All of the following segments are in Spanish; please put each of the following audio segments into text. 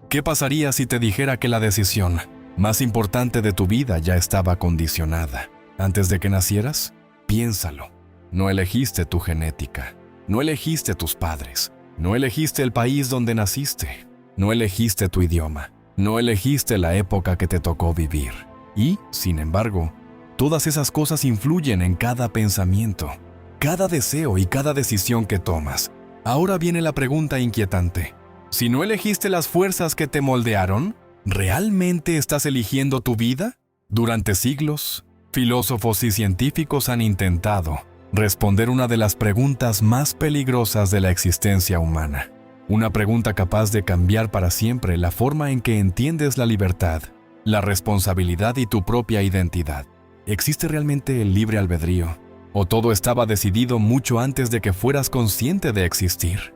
¿Qué pasaría si te dijera que la decisión más importante de tu vida ya estaba condicionada antes de que nacieras? Piénsalo. No elegiste tu genética, no elegiste tus padres, no elegiste el país donde naciste, no elegiste tu idioma, no elegiste la época que te tocó vivir. Y, sin embargo, todas esas cosas influyen en cada pensamiento, cada deseo y cada decisión que tomas. Ahora viene la pregunta inquietante. Si no elegiste las fuerzas que te moldearon, ¿realmente estás eligiendo tu vida? Durante siglos, filósofos y científicos han intentado responder una de las preguntas más peligrosas de la existencia humana. Una pregunta capaz de cambiar para siempre la forma en que entiendes la libertad, la responsabilidad y tu propia identidad. ¿Existe realmente el libre albedrío? ¿O todo estaba decidido mucho antes de que fueras consciente de existir?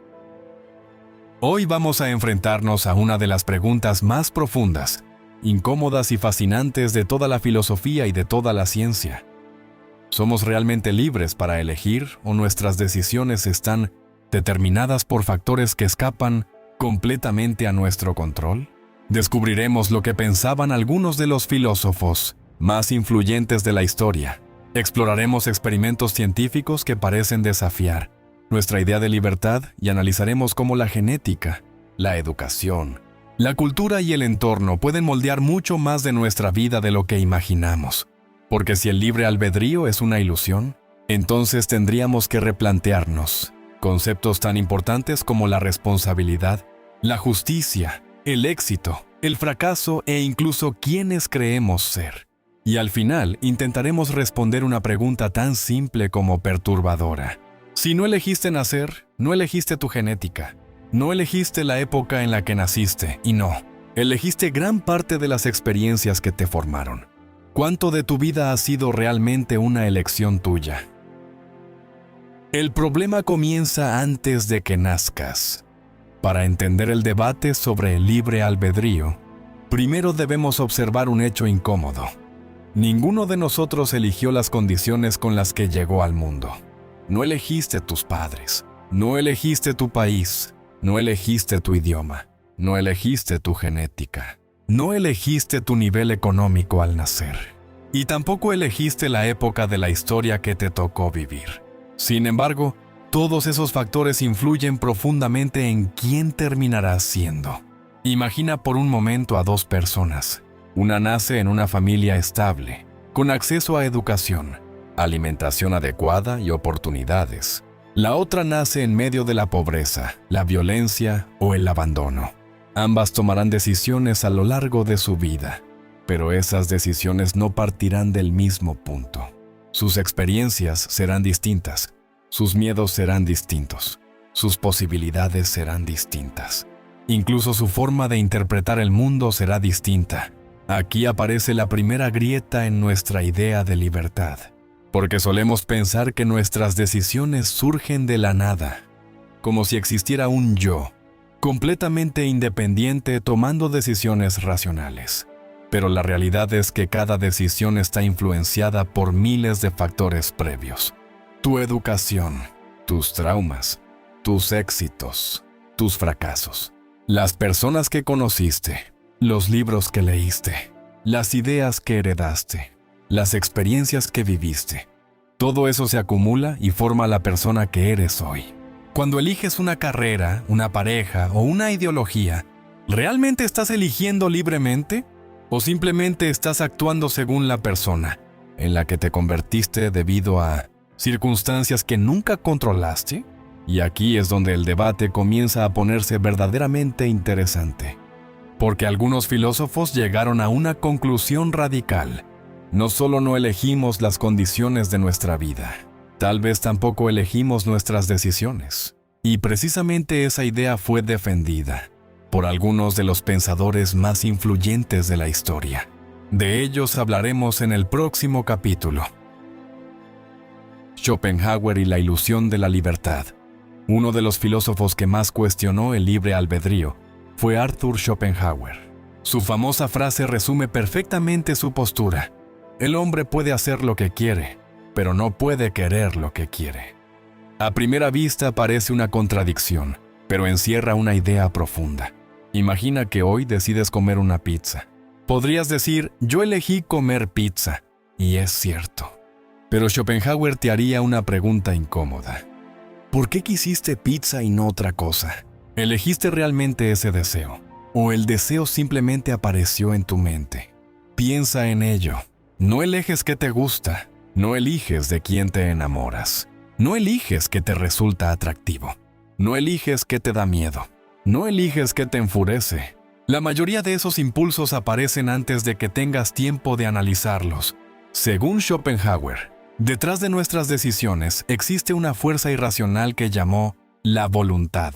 Hoy vamos a enfrentarnos a una de las preguntas más profundas, incómodas y fascinantes de toda la filosofía y de toda la ciencia. ¿Somos realmente libres para elegir o nuestras decisiones están determinadas por factores que escapan completamente a nuestro control? Descubriremos lo que pensaban algunos de los filósofos más influyentes de la historia. Exploraremos experimentos científicos que parecen desafiar nuestra idea de libertad y analizaremos cómo la genética, la educación, la cultura y el entorno pueden moldear mucho más de nuestra vida de lo que imaginamos. Porque si el libre albedrío es una ilusión, entonces tendríamos que replantearnos conceptos tan importantes como la responsabilidad, la justicia, el éxito, el fracaso e incluso quiénes creemos ser. Y al final intentaremos responder una pregunta tan simple como perturbadora. Si no elegiste nacer, no elegiste tu genética, no elegiste la época en la que naciste y no, elegiste gran parte de las experiencias que te formaron. ¿Cuánto de tu vida ha sido realmente una elección tuya? El problema comienza antes de que nazcas. Para entender el debate sobre el libre albedrío, primero debemos observar un hecho incómodo. Ninguno de nosotros eligió las condiciones con las que llegó al mundo. No elegiste tus padres, no elegiste tu país, no elegiste tu idioma, no elegiste tu genética, no elegiste tu nivel económico al nacer, y tampoco elegiste la época de la historia que te tocó vivir. Sin embargo, todos esos factores influyen profundamente en quién terminarás siendo. Imagina por un momento a dos personas. Una nace en una familia estable, con acceso a educación, alimentación adecuada y oportunidades. La otra nace en medio de la pobreza, la violencia o el abandono. Ambas tomarán decisiones a lo largo de su vida, pero esas decisiones no partirán del mismo punto. Sus experiencias serán distintas, sus miedos serán distintos, sus posibilidades serán distintas. Incluso su forma de interpretar el mundo será distinta. Aquí aparece la primera grieta en nuestra idea de libertad, porque solemos pensar que nuestras decisiones surgen de la nada, como si existiera un yo, completamente independiente tomando decisiones racionales. Pero la realidad es que cada decisión está influenciada por miles de factores previos. Tu educación, tus traumas, tus éxitos, tus fracasos, las personas que conociste, los libros que leíste, las ideas que heredaste, las experiencias que viviste. Todo eso se acumula y forma la persona que eres hoy. Cuando eliges una carrera, una pareja o una ideología, ¿realmente estás eligiendo libremente? ¿O simplemente estás actuando según la persona en la que te convertiste debido a circunstancias que nunca controlaste? Y aquí es donde el debate comienza a ponerse verdaderamente interesante. Porque algunos filósofos llegaron a una conclusión radical. No solo no elegimos las condiciones de nuestra vida, tal vez tampoco elegimos nuestras decisiones. Y precisamente esa idea fue defendida por algunos de los pensadores más influyentes de la historia. De ellos hablaremos en el próximo capítulo. Schopenhauer y la ilusión de la libertad. Uno de los filósofos que más cuestionó el libre albedrío fue Arthur Schopenhauer. Su famosa frase resume perfectamente su postura. El hombre puede hacer lo que quiere, pero no puede querer lo que quiere. A primera vista parece una contradicción, pero encierra una idea profunda. Imagina que hoy decides comer una pizza. Podrías decir, yo elegí comer pizza, y es cierto. Pero Schopenhauer te haría una pregunta incómoda. ¿Por qué quisiste pizza y no otra cosa? ¿Elegiste realmente ese deseo? ¿O el deseo simplemente apareció en tu mente? Piensa en ello. No eliges qué te gusta, no eliges de quién te enamoras, no eliges qué te resulta atractivo, no eliges qué te da miedo, no eliges qué te enfurece. La mayoría de esos impulsos aparecen antes de que tengas tiempo de analizarlos. Según Schopenhauer, detrás de nuestras decisiones existe una fuerza irracional que llamó la voluntad.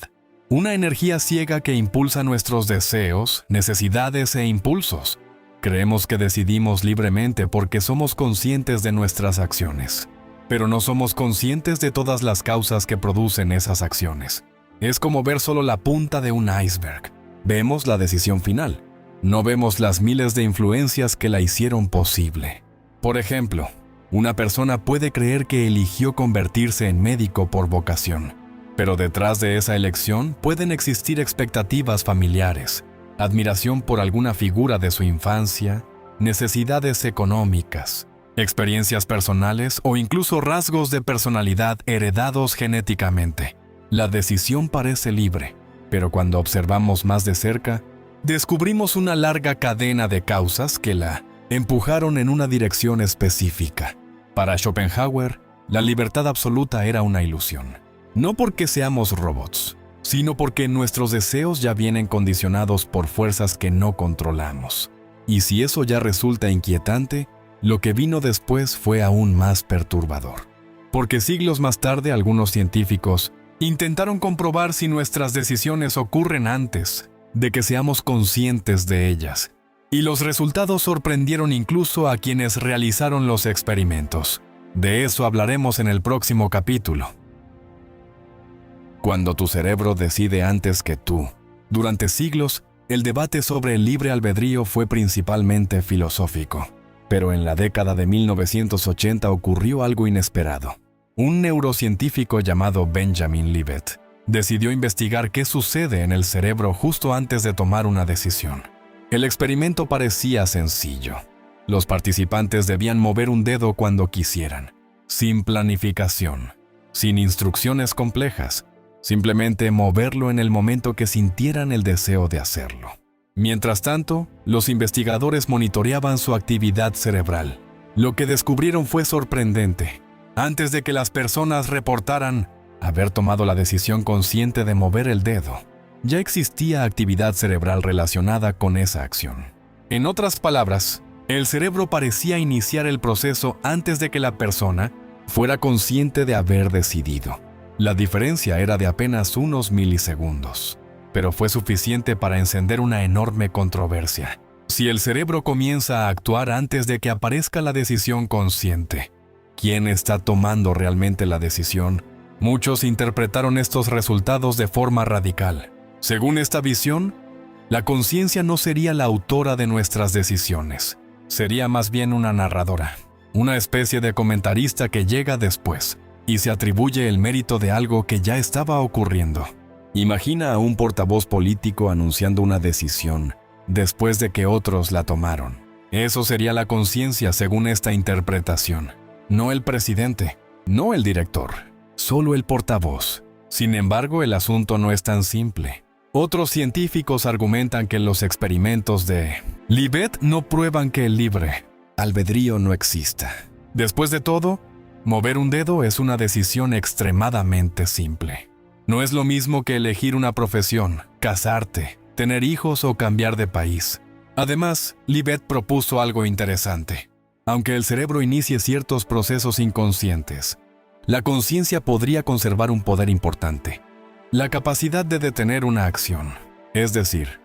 Una energía ciega que impulsa nuestros deseos, necesidades e impulsos. Creemos que decidimos libremente porque somos conscientes de nuestras acciones, pero no somos conscientes de todas las causas que producen esas acciones. Es como ver solo la punta de un iceberg. Vemos la decisión final, no vemos las miles de influencias que la hicieron posible. Por ejemplo, una persona puede creer que eligió convertirse en médico por vocación, pero detrás de esa elección pueden existir expectativas familiares, admiración por alguna figura de su infancia, necesidades económicas, experiencias personales o incluso rasgos de personalidad heredados genéticamente. La decisión parece libre, pero cuando observamos más de cerca, descubrimos una larga cadena de causas que la empujaron en una dirección específica. Para Schopenhauer, la libertad absoluta era una ilusión. No porque seamos robots, sino porque nuestros deseos ya vienen condicionados por fuerzas que no controlamos. Y si eso ya resulta inquietante, lo que vino después fue aún más perturbador. Porque siglos más tarde algunos científicos intentaron comprobar si nuestras decisiones ocurren antes de que seamos conscientes de ellas. Y los resultados sorprendieron incluso a quienes realizaron los experimentos. De eso hablaremos en el próximo capítulo. Cuando tu cerebro decide antes que tú. Durante siglos, el debate sobre el libre albedrío fue principalmente filosófico. Pero en la década de 1980 ocurrió algo inesperado. Un neurocientífico llamado Benjamin Libet decidió investigar qué sucede en el cerebro justo antes de tomar una decisión. El experimento parecía sencillo. Los participantes debían mover un dedo cuando quisieran, sin planificación, sin instrucciones complejas. Simplemente moverlo en el momento que sintieran el deseo de hacerlo. Mientras tanto, los investigadores monitoreaban su actividad cerebral. Lo que descubrieron fue sorprendente. Antes de que las personas reportaran haber tomado la decisión consciente de mover el dedo, ya existía actividad cerebral relacionada con esa acción. En otras palabras, el cerebro parecía iniciar el proceso antes de que la persona fuera consciente de haber decidido. La diferencia era de apenas unos milisegundos, pero fue suficiente para encender una enorme controversia. Si el cerebro comienza a actuar antes de que aparezca la decisión consciente, ¿quién está tomando realmente la decisión? Muchos interpretaron estos resultados de forma radical. Según esta visión, la conciencia no sería la autora de nuestras decisiones, sería más bien una narradora, una especie de comentarista que llega después y se atribuye el mérito de algo que ya estaba ocurriendo. Imagina a un portavoz político anunciando una decisión después de que otros la tomaron. Eso sería la conciencia según esta interpretación. No el presidente, no el director, solo el portavoz. Sin embargo, el asunto no es tan simple. Otros científicos argumentan que los experimentos de Libet no prueban que el libre albedrío no exista. Después de todo, mover un dedo es una decisión extremadamente simple. No es lo mismo que elegir una profesión, casarte, tener hijos o cambiar de país. Además, Libet propuso algo interesante. Aunque el cerebro inicie ciertos procesos inconscientes, la conciencia podría conservar un poder importante: la capacidad de detener una acción. Es decir,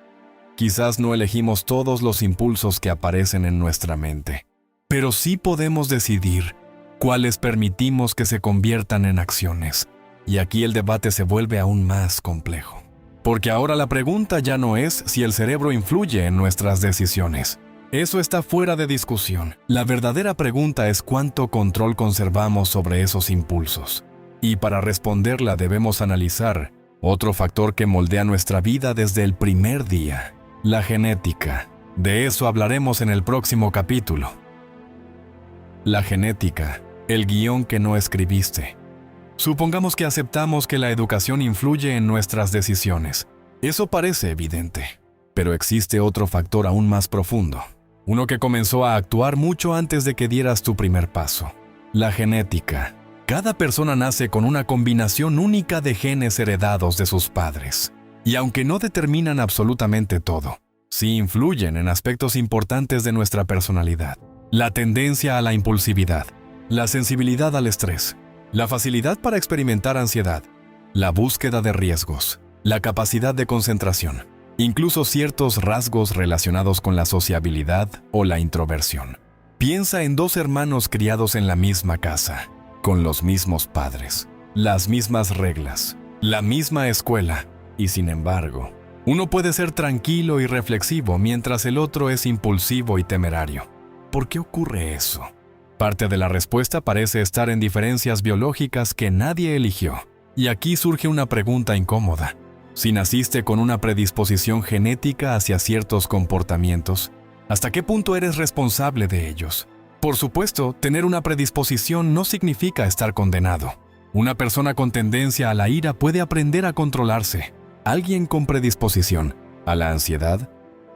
quizás no elegimos todos los impulsos que aparecen en nuestra mente, pero sí podemos decidir cuáles permitimos que se conviertan en acciones. Y aquí el debate se vuelve aún más complejo. Porque ahora la pregunta ya no es si el cerebro influye en nuestras decisiones. Eso está fuera de discusión. La verdadera pregunta es cuánto control conservamos sobre esos impulsos. Y para responderla debemos analizar Otro factor que moldea nuestra vida desde el primer día, la genética. De eso hablaremos en el próximo capítulo. La genética, el guión que no escribiste. Supongamos que aceptamos que la educación influye en nuestras decisiones. Eso parece evidente, pero existe otro factor aún más profundo. Uno que comenzó a actuar mucho antes de que dieras tu primer paso. La genética. Cada persona nace con una combinación única de genes heredados de sus padres. Y aunque no determinan absolutamente todo, sí influyen en aspectos importantes de nuestra personalidad. La tendencia a la impulsividad, la sensibilidad al estrés, la facilidad para experimentar ansiedad, la búsqueda de riesgos, la capacidad de concentración, incluso ciertos rasgos relacionados con la sociabilidad o la introversión. Piensa en dos hermanos criados en la misma casa, con los mismos padres, las mismas reglas, la misma escuela, y sin embargo, uno puede ser tranquilo y reflexivo mientras el otro es impulsivo y temerario. ¿Por qué ocurre eso? Parte de la respuesta parece estar en diferencias biológicas que nadie eligió. Y aquí surge una pregunta incómoda. Si naciste con una predisposición genética hacia ciertos comportamientos, ¿hasta qué punto eres responsable de ellos? Por supuesto, tener una predisposición no significa estar condenado. Una persona con tendencia a la ira puede aprender a controlarse. Alguien con predisposición a la ansiedad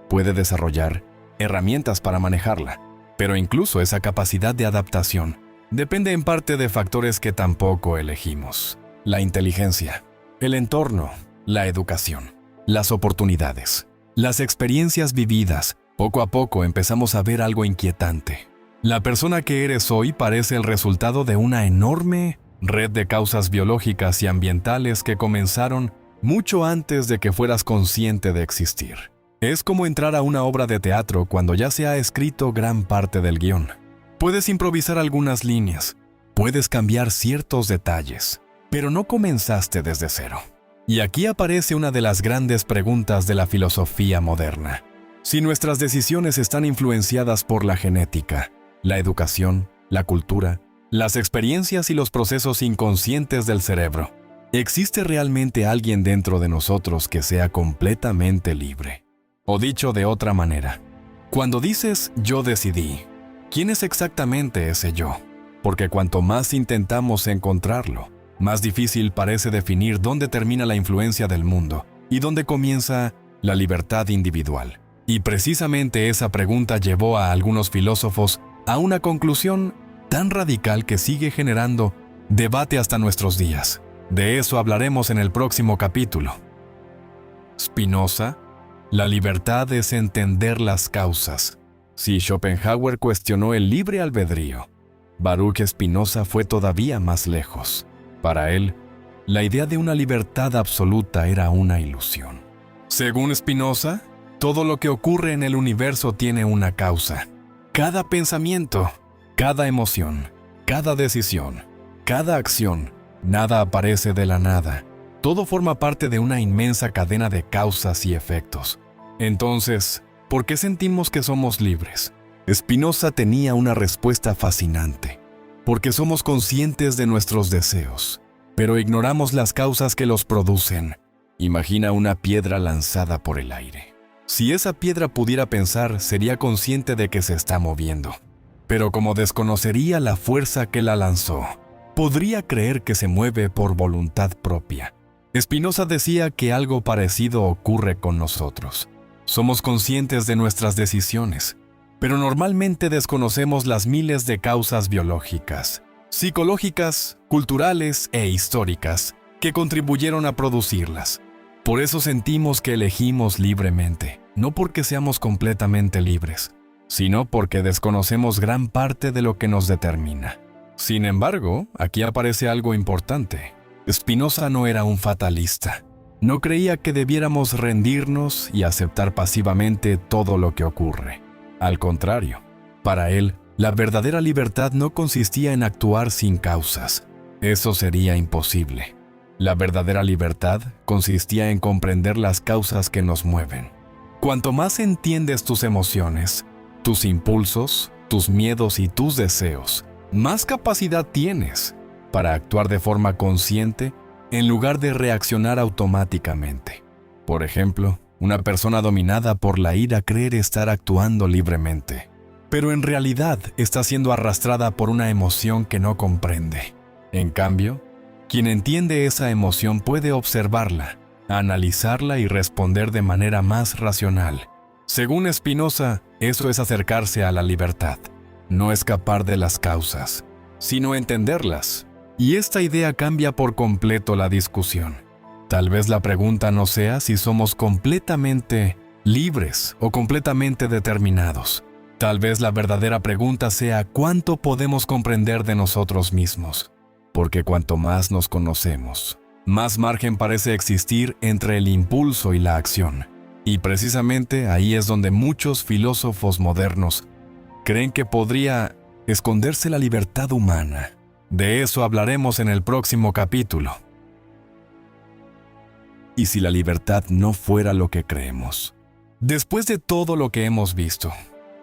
puede desarrollar herramientas para manejarla. Pero incluso esa capacidad de adaptación depende en parte de factores que tampoco elegimos. La inteligencia, el entorno, la educación, las oportunidades, las experiencias vividas. Poco a poco empezamos a ver algo inquietante. La persona que eres hoy parece el resultado de una enorme red de causas biológicas y ambientales que comenzaron mucho antes de que fueras consciente de existir. Es como entrar a una obra de teatro cuando ya se ha escrito gran parte del guión. Puedes improvisar algunas líneas, puedes cambiar ciertos detalles, pero no comenzaste desde cero. Y aquí aparece una de las grandes preguntas de la filosofía moderna. Si nuestras decisiones están influenciadas por la genética, la educación, la cultura, las experiencias y los procesos inconscientes del cerebro, ¿existe realmente alguien dentro de nosotros que sea completamente libre? O dicho de otra manera, cuando dices yo decidí, ¿quién es exactamente ese yo? Porque cuanto más intentamos encontrarlo, más difícil parece definir dónde termina la influencia del mundo y dónde comienza la libertad individual. Y precisamente esa pregunta llevó a algunos filósofos a una conclusión tan radical que sigue generando debate hasta nuestros días. De eso hablaremos en el próximo capítulo. Spinoza, la libertad es entender las causas. Si Schopenhauer cuestionó el libre albedrío, Baruch Spinoza fue todavía más lejos. Para él, la idea de una libertad absoluta era una ilusión. Según Spinoza, todo lo que ocurre en el universo tiene una causa. Cada pensamiento, cada emoción, cada decisión, cada acción, nada aparece de la nada. Todo forma parte de una inmensa cadena de causas y efectos. Entonces, ¿por qué sentimos que somos libres? Spinoza tenía una respuesta fascinante. Porque somos conscientes de nuestros deseos, pero ignoramos las causas que los producen. Imagina una piedra lanzada por el aire. Si esa piedra pudiera pensar, sería consciente de que se está moviendo. Pero como desconocería la fuerza que la lanzó, podría creer que se mueve por voluntad propia. Spinoza decía que algo parecido ocurre con nosotros. Somos conscientes de nuestras decisiones, pero normalmente desconocemos las miles de causas biológicas, psicológicas, culturales e históricas que contribuyeron a producirlas. Por eso sentimos que elegimos libremente, no porque seamos completamente libres, sino porque desconocemos gran parte de lo que nos determina. Sin embargo, aquí aparece algo importante. Spinoza no era un fatalista. No creía que debiéramos rendirnos y aceptar pasivamente todo lo que ocurre. Al contrario, para él, la verdadera libertad no consistía en actuar sin causas. Eso sería imposible. La verdadera libertad consistía en comprender las causas que nos mueven. Cuanto más entiendes tus emociones, tus impulsos, tus miedos y tus deseos, más capacidad tienes para actuar de forma consciente en lugar de reaccionar automáticamente. Por ejemplo, una persona dominada por la ira cree estar actuando libremente, pero en realidad está siendo arrastrada por una emoción que no comprende. En cambio, quien entiende esa emoción puede observarla, analizarla y responder de manera más racional. Según Spinoza, eso es acercarse a la libertad, no escapar de las causas, sino entenderlas. Y esta idea cambia por completo la discusión. Tal vez la pregunta no sea si somos completamente libres o completamente determinados. Tal vez la verdadera pregunta sea cuánto podemos comprender de nosotros mismos. Porque cuanto más nos conocemos, más margen parece existir entre el impulso y la acción. Y precisamente ahí es donde muchos filósofos modernos creen que podría esconderse la libertad humana. De eso hablaremos en el próximo capítulo. ¿Y si la libertad no fuera lo que creemos? Después de todo lo que hemos visto,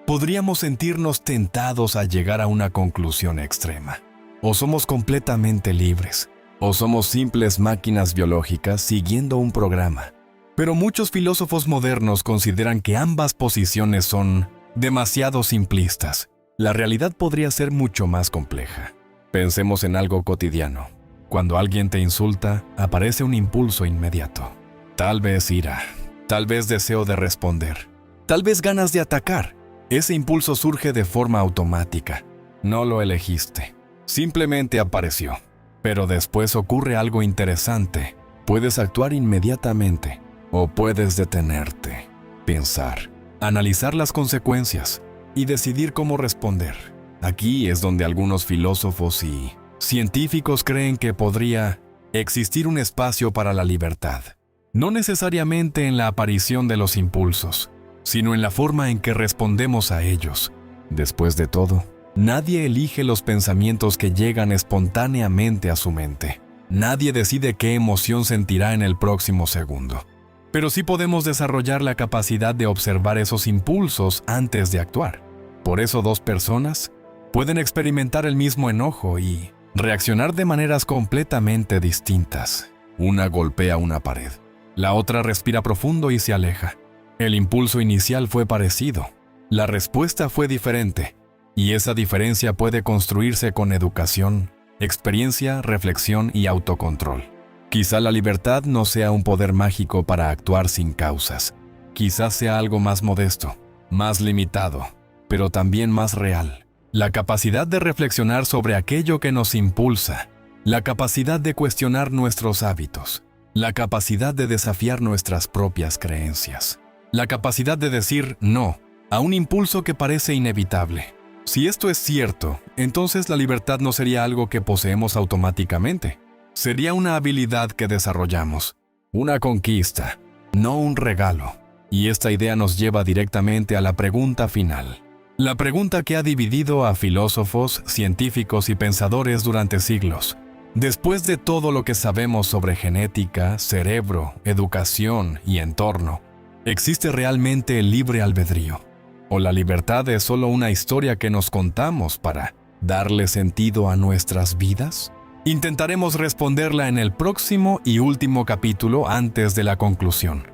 podríamos sentirnos tentados a llegar a una conclusión extrema. O somos completamente libres, o somos simples máquinas biológicas siguiendo un programa. Pero muchos filósofos modernos consideran que ambas posiciones son demasiado simplistas. La realidad podría ser mucho más compleja. Pensemos en algo cotidiano. Cuando alguien te insulta, aparece un impulso inmediato. Tal vez ira, tal vez deseo de responder, tal vez ganas de atacar. Ese impulso surge de forma automática. No lo elegiste. Simplemente apareció. Pero después ocurre algo interesante. Puedes actuar inmediatamente o puedes detenerte, pensar, analizar las consecuencias y decidir cómo responder. Aquí es donde algunos filósofos y científicos creen que podría existir un espacio para la libertad. No necesariamente en la aparición de los impulsos, sino en la forma en que respondemos a ellos. Después de todo, nadie elige los pensamientos que llegan espontáneamente a su mente. Nadie decide qué emoción sentirá en el próximo segundo. Pero sí podemos desarrollar la capacidad de observar esos impulsos antes de actuar. Por eso dos personas pueden experimentar el mismo enojo y reaccionar de maneras completamente distintas. Una golpea una pared, la otra respira profundo y se aleja. El impulso inicial fue parecido, la respuesta fue diferente, y esa diferencia puede construirse con educación, experiencia, reflexión y autocontrol. Quizá la libertad no sea un poder mágico para actuar sin causas. Quizás sea algo más modesto, más limitado, pero también más real. La capacidad de reflexionar sobre aquello que nos impulsa, la capacidad de cuestionar nuestros hábitos, la capacidad de desafiar nuestras propias creencias, la capacidad de decir no a un impulso que parece inevitable. Si esto es cierto, entonces la libertad no sería algo que poseemos automáticamente. Sería una habilidad que desarrollamos, una conquista, no un regalo. Y esta idea nos lleva directamente a la pregunta final. La pregunta que ha dividido a filósofos, científicos y pensadores durante siglos. Después de todo lo que sabemos sobre genética, cerebro, educación y entorno, ¿existe realmente el libre albedrío? ¿O la libertad es solo una historia que nos contamos para darle sentido a nuestras vidas? Intentaremos responderla en el próximo y último capítulo antes de la conclusión.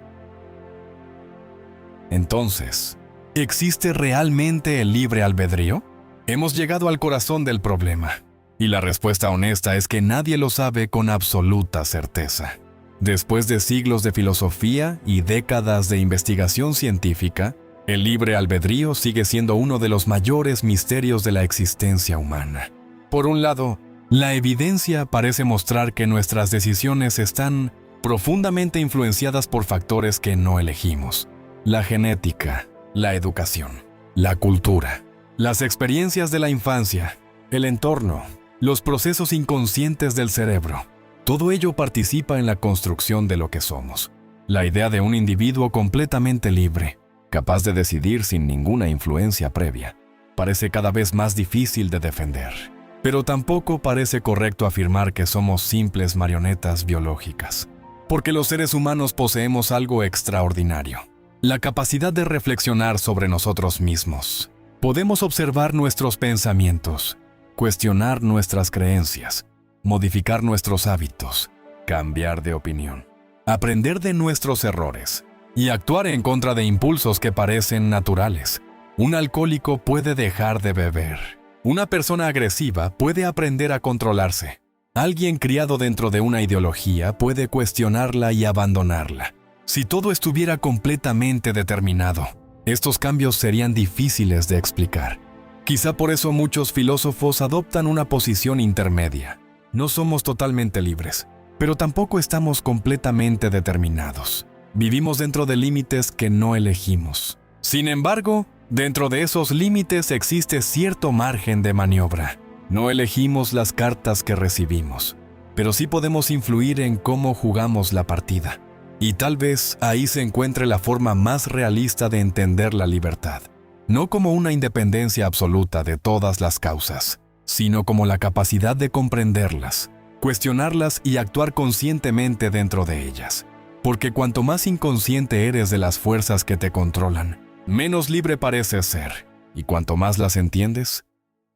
Entonces, ¿existe realmente el libre albedrío? Hemos llegado al corazón del problema, y la respuesta honesta es que nadie lo sabe con absoluta certeza. Después de siglos de filosofía y décadas de investigación científica, el libre albedrío sigue siendo uno de los mayores misterios de la existencia humana. Por un lado, la evidencia parece mostrar que nuestras decisiones están profundamente influenciadas por factores que no elegimos. La genética, la educación, la cultura, las experiencias de la infancia, el entorno, los procesos inconscientes del cerebro. Todo ello participa en la construcción de lo que somos. La idea de un individuo completamente libre, capaz de decidir sin ninguna influencia previa, parece cada vez más difícil de defender. Pero tampoco parece correcto afirmar que somos simples marionetas biológicas, porque los seres humanos poseemos algo extraordinario: la capacidad de reflexionar sobre nosotros mismos. Podemos observar nuestros pensamientos, cuestionar nuestras creencias, modificar nuestros hábitos cambiar de opinión, aprender de nuestros errores y actuar en contra de impulsos que parecen naturales. Un alcohólico puede dejar de beber. Una persona agresiva puede aprender a controlarse. Alguien criado dentro de una ideología puede cuestionarla y abandonarla. Si todo estuviera completamente determinado, estos cambios serían difíciles de explicar. Quizá por eso muchos filósofos adoptan una posición intermedia. No somos totalmente libres, pero tampoco estamos completamente determinados. Vivimos dentro de límites que no elegimos. Sin embargo, dentro de esos límites existe cierto margen de maniobra. No elegimos las cartas que recibimos, pero sí podemos influir en cómo jugamos la partida. Y tal vez ahí se encuentre la forma más realista de entender la libertad. No como una independencia absoluta de todas las causas, sino como la capacidad de comprenderlas, cuestionarlas y actuar conscientemente dentro de ellas. Porque cuanto más inconsciente eres de las fuerzas que te controlan, menos libre pareces ser. Y cuanto más las entiendes,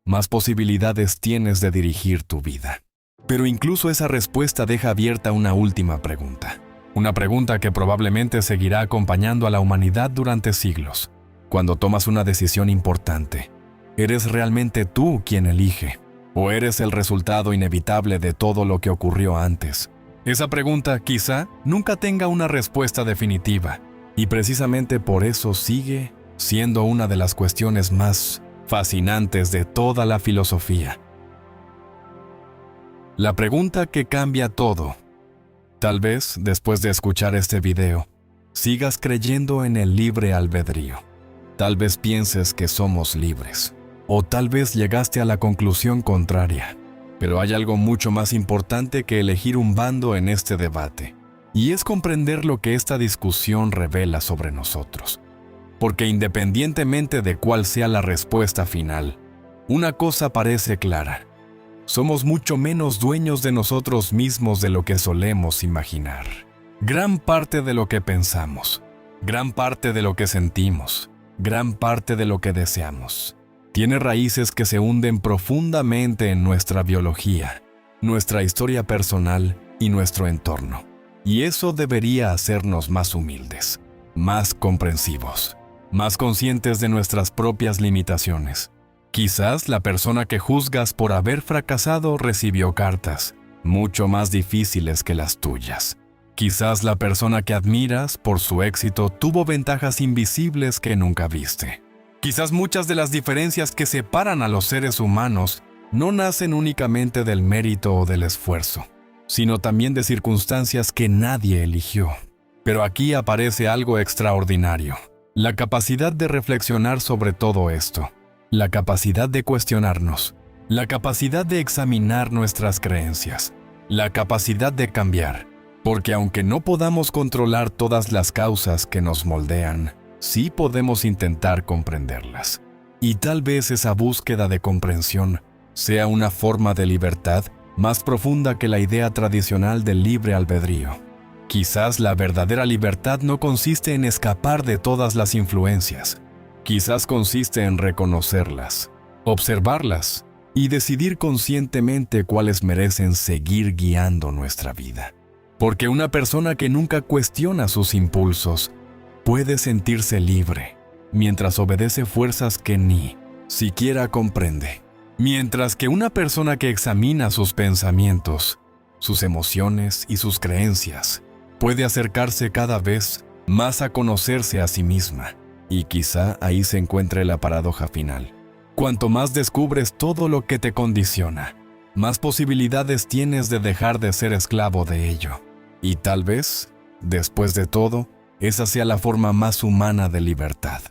más posibilidades tienes de dirigir tu vida. Pero incluso esa respuesta deja abierta una última pregunta. Una pregunta que probablemente seguirá acompañando a la humanidad durante siglos. Cuando tomas una decisión importante, ¿eres realmente tú quien elige? ¿O eres el resultado inevitable de todo lo que ocurrió antes? Esa pregunta quizá nunca tenga una respuesta definitiva, y precisamente por eso sigue siendo una de las cuestiones más fascinantes de toda la filosofía. La pregunta que cambia todo. Tal vez, después de escuchar este video, sigas creyendo en el libre albedrío. Tal vez pienses que somos libres, o tal vez llegaste a la conclusión contraria. Pero hay algo mucho más importante que elegir un bando en este debate, y es comprender lo que esta discusión revela sobre nosotros. Porque independientemente de cuál sea la respuesta final, una cosa parece clara: somos mucho menos dueños de nosotros mismos de lo que solemos imaginar. Gran parte de lo que pensamos, gran parte de lo que sentimos, gran parte de lo que deseamos, tiene raíces que se hunden profundamente en nuestra biología, nuestra historia personal y nuestro entorno. Y eso debería hacernos más humildes, más comprensivos, más conscientes de nuestras propias limitaciones. Quizás la persona que juzgas por haber fracasado recibió cartas mucho más difíciles que las tuyas. Quizás la persona que admiras por su éxito tuvo ventajas invisibles que nunca viste. Quizás muchas de las diferencias que separan a los seres humanos no nacen únicamente del mérito o del esfuerzo, sino también de circunstancias que nadie eligió. Pero aquí aparece algo extraordinario: la capacidad de reflexionar sobre todo esto, la capacidad de cuestionarnos, la capacidad de examinar nuestras creencias, la capacidad de cambiar, porque aunque no podamos controlar todas las causas que nos moldean, sí podemos intentar comprenderlas. Y tal vez esa búsqueda de comprensión sea una forma de libertad más profunda que la idea tradicional del libre albedrío. Quizás la verdadera libertad no consiste en escapar de todas las influencias. Quizás consiste en reconocerlas, observarlas y decidir conscientemente cuáles merecen seguir guiando nuestra vida. Porque una persona que nunca cuestiona sus impulsos puede sentirse libre, mientras obedece fuerzas que ni siquiera comprende. Mientras que una persona que examina sus pensamientos, sus emociones y sus creencias, puede acercarse cada vez más a conocerse a sí misma. Y quizá ahí se encuentre la paradoja final. Cuanto más descubres todo lo que te condiciona, más posibilidades tienes de dejar de ser esclavo de ello. Y tal vez, después de todo, esa sea la forma más humana de libertad.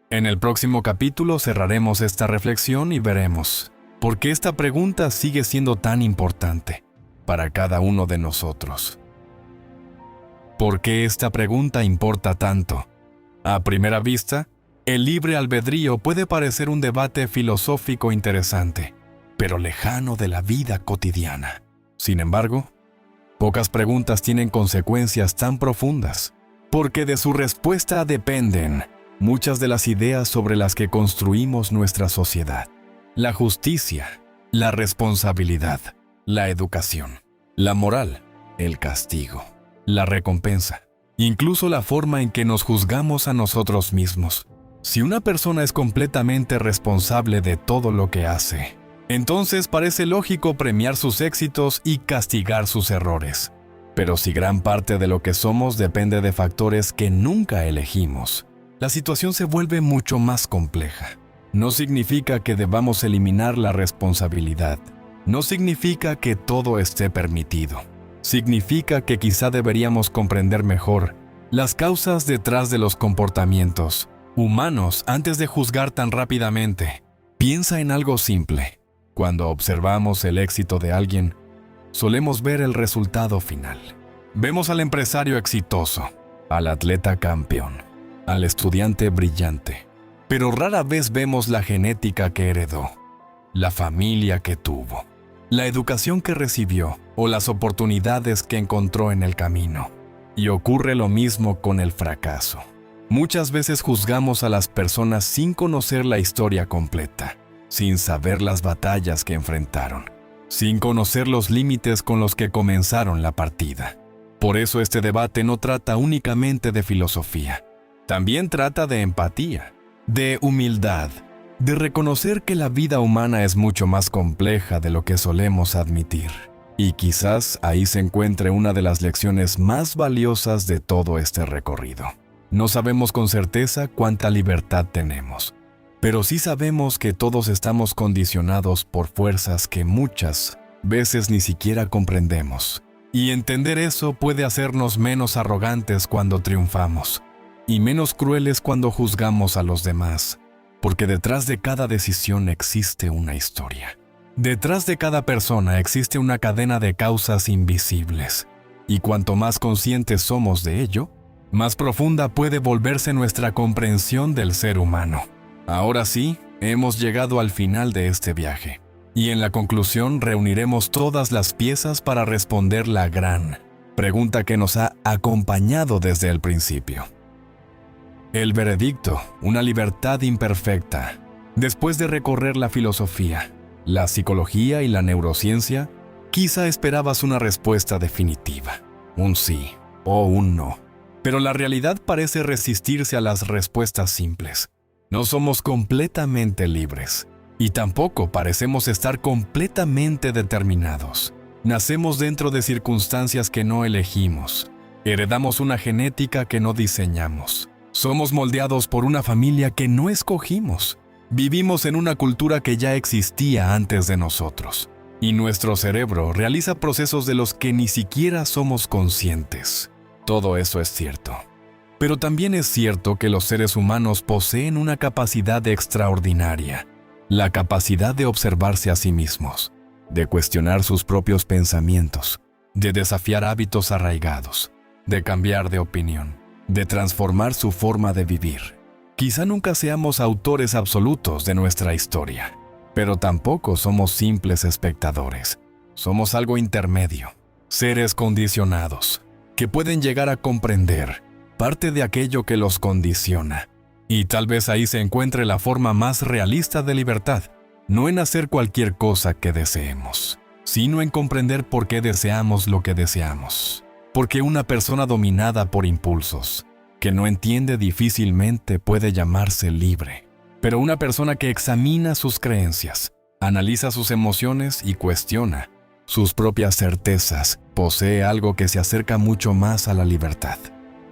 En el próximo capítulo cerraremos esta reflexión y veremos por qué esta pregunta sigue siendo tan importante para cada uno de nosotros. ¿Por qué esta pregunta importa tanto? A primera vista, el libre albedrío puede parecer un debate filosófico interesante, pero lejano de la vida cotidiana. Sin embargo, pocas preguntas tienen consecuencias tan profundas, porque de su respuesta dependen muchas de las ideas sobre las que construimos nuestra sociedad: la justicia, la responsabilidad, la educación, la moral, el castigo, la recompensa, incluso la forma en que nos juzgamos a nosotros mismos. Si una persona es completamente responsable de todo lo que hace, entonces parece lógico premiar sus éxitos y castigar sus errores. Pero si gran parte de lo que somos depende de factores que nunca elegimos, la situación se vuelve mucho más compleja. No significa que debamos eliminar la responsabilidad. No significa que todo esté permitido. Significa que quizá deberíamos comprender mejor las causas detrás de los comportamientos humanos antes de juzgar tan rápidamente. Piensa en algo simple. Cuando observamos el éxito de alguien, solemos ver el resultado final. Vemos al empresario exitoso, al atleta campeón, al estudiante brillante. Pero rara vez vemos la genética que heredó, la familia que tuvo, la educación que recibió o las oportunidades que encontró en el camino. Y ocurre lo mismo con el fracaso. Muchas veces juzgamos a las personas sin conocer la historia completa, sin saber las batallas que enfrentaron, sin conocer los límites con los que comenzaron la partida. Por eso este debate no trata únicamente de filosofía. También trata de empatía, de humildad, de reconocer que la vida humana es mucho más compleja de lo que solemos admitir. Y quizás ahí se encuentre una de las lecciones más valiosas de todo este recorrido. No sabemos con certeza cuánta libertad tenemos, pero sí sabemos que todos estamos condicionados por fuerzas que muchas veces ni siquiera comprendemos. Y entender eso puede hacernos menos arrogantes cuando triunfamos y menos crueles cuando juzgamos a los demás, porque detrás de cada decisión existe una historia. Detrás de cada persona existe una cadena de causas invisibles, y cuanto más conscientes somos de ello, más profunda puede volverse nuestra comprensión del ser humano. Ahora sí, hemos llegado al final de este viaje, y en la conclusión reuniremos todas las piezas para responder la gran pregunta que nos ha acompañado desde el principio. El veredicto, una libertad imperfecta. Después de recorrer la filosofía, la psicología y la neurociencia, quizá esperabas una respuesta definitiva, un sí o un no. Pero la realidad parece resistirse a las respuestas simples. No somos completamente libres, y tampoco parecemos estar completamente determinados. Nacemos dentro de circunstancias que no elegimos. Heredamos una genética que no diseñamos. Somos moldeados por una familia que no escogimos. Vivimos en una cultura que ya existía antes de nosotros. Y nuestro cerebro realiza procesos de los que ni siquiera somos conscientes. Todo eso es cierto. Pero también es cierto que los seres humanos poseen una capacidad extraordinaria. La capacidad de observarse a sí mismos, de cuestionar sus propios pensamientos, de desafiar hábitos arraigados, de cambiar de opinión, de transformar su forma de vivir. Quizá nunca seamos autores absolutos de nuestra historia, pero tampoco somos simples espectadores. Somos algo intermedio, seres condicionados, que pueden llegar a comprender parte de aquello que los condiciona. Y tal vez ahí se encuentre la forma más realista de libertad, no en hacer cualquier cosa que deseemos, sino en comprender por qué deseamos lo que deseamos. Porque una persona dominada por impulsos, que no entiende difícilmente puede llamarse libre. Pero una persona que examina sus creencias, analiza sus emociones y cuestiona sus propias certezas, posee algo que se acerca mucho más a la libertad.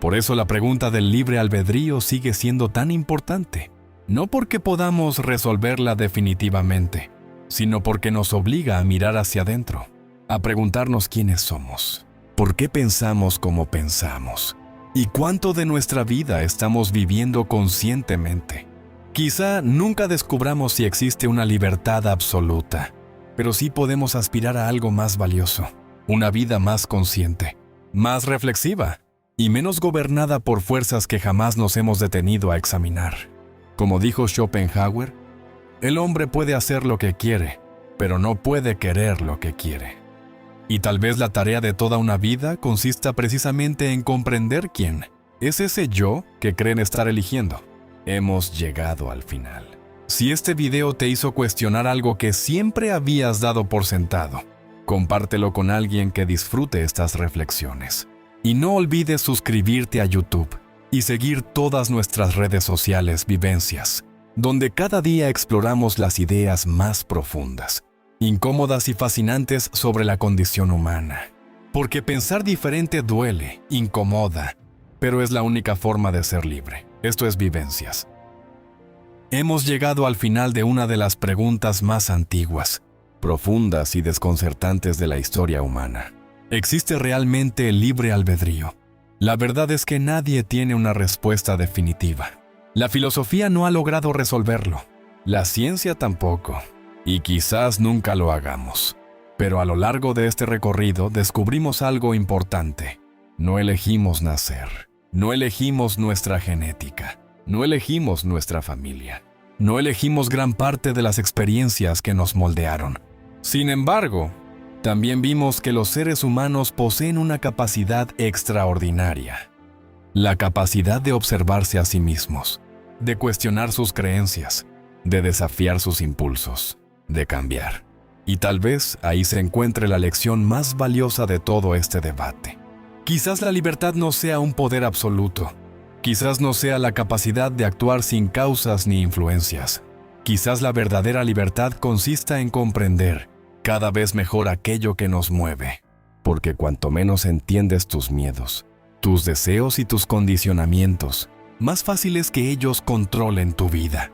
Por eso la pregunta del libre albedrío sigue siendo tan importante, no porque podamos resolverla definitivamente, sino porque nos obliga a mirar hacia adentro, a preguntarnos quiénes somos, por qué pensamos como pensamos, y cuánto de nuestra vida estamos viviendo conscientemente. Quizá nunca descubramos si existe una libertad absoluta, pero sí podemos aspirar a algo más valioso, una vida más consciente, más reflexiva y menos gobernada por fuerzas que jamás nos hemos detenido a examinar. Como dijo Schopenhauer, el hombre puede hacer lo que quiere, pero no puede querer lo que quiere. Y tal vez la tarea de toda una vida consista precisamente en comprender quién es ese yo que creen estar eligiendo. Hemos llegado al final. Si este video te hizo cuestionar algo que siempre habías dado por sentado, Compártelo con alguien que disfrute estas reflexiones. Y no olvides suscribirte a YouTube y seguir todas nuestras redes sociales Vivencias, donde cada día exploramos las ideas más profundas, incómodas y fascinantes sobre la condición humana. Porque pensar diferente duele, incomoda, pero es la única forma de ser libre. Esto es Vivencias. Hemos llegado al final de una de las preguntas más antiguas, profundas y desconcertantes de la historia humana. ¿Existe realmente el libre albedrío? La verdad es que nadie tiene una respuesta definitiva. La filosofía no ha logrado resolverlo. La ciencia tampoco. Y quizás nunca lo hagamos. Pero a lo largo de este recorrido descubrimos algo importante. No elegimos nacer. No elegimos nuestra genética. No elegimos nuestra familia. No elegimos gran parte de las experiencias que nos moldearon. Sin embargo, también vimos que los seres humanos poseen una capacidad extraordinaria. La capacidad de observarse a sí mismos, de cuestionar sus creencias, de desafiar sus impulsos, de cambiar. Y tal vez ahí se encuentre la lección más valiosa de todo este debate. Quizás la libertad no sea un poder absoluto. Quizás no sea la capacidad de actuar sin causas ni influencias. Quizás la verdadera libertad consista en comprender cada vez mejor aquello que nos mueve. Porque cuanto menos entiendes tus miedos, tus deseos y tus condicionamientos, más fácil es que ellos controlen tu vida.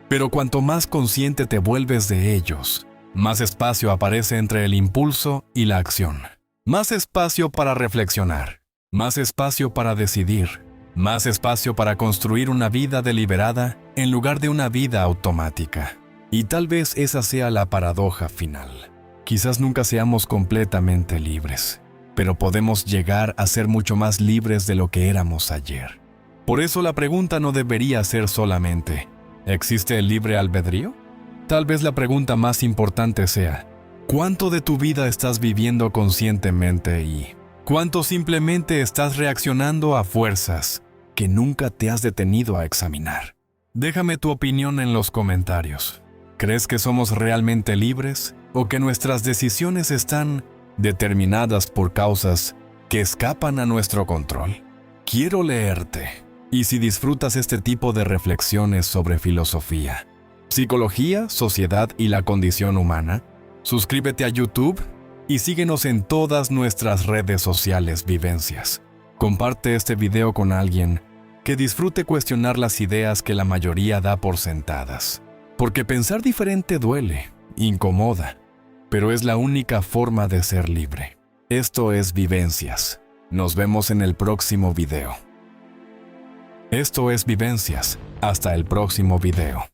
Pero cuanto más consciente te vuelves de ellos, más espacio aparece entre el impulso y la acción. Más espacio para reflexionar, más espacio para decidir, más espacio para construir una vida deliberada en lugar de una vida automática. Y tal vez esa sea la paradoja final. Quizás nunca seamos completamente libres, pero podemos llegar a ser mucho más libres de lo que éramos ayer. Por eso la pregunta no debería ser solamente, ¿existe el libre albedrío? Tal vez la pregunta más importante sea, ¿cuánto de tu vida estás viviendo conscientemente y cuánto simplemente estás reaccionando a fuerzas que nunca te has detenido a examinar? Déjame tu opinión en los comentarios. ¿Crees que somos realmente libres o que nuestras decisiones están determinadas por causas que escapan a nuestro control? Quiero leerte. Y si disfrutas este tipo de reflexiones sobre filosofía, psicología, sociedad y la condición humana, suscríbete a YouTube y síguenos en todas nuestras redes sociales Vivencias. Comparte este video con alguien que disfrute cuestionar las ideas que la mayoría da por sentadas. Porque pensar diferente duele, incomoda, pero es la única forma de ser libre. Esto es Vivencias. Nos vemos en el próximo video. Esto es Vivencias. Hasta el próximo video.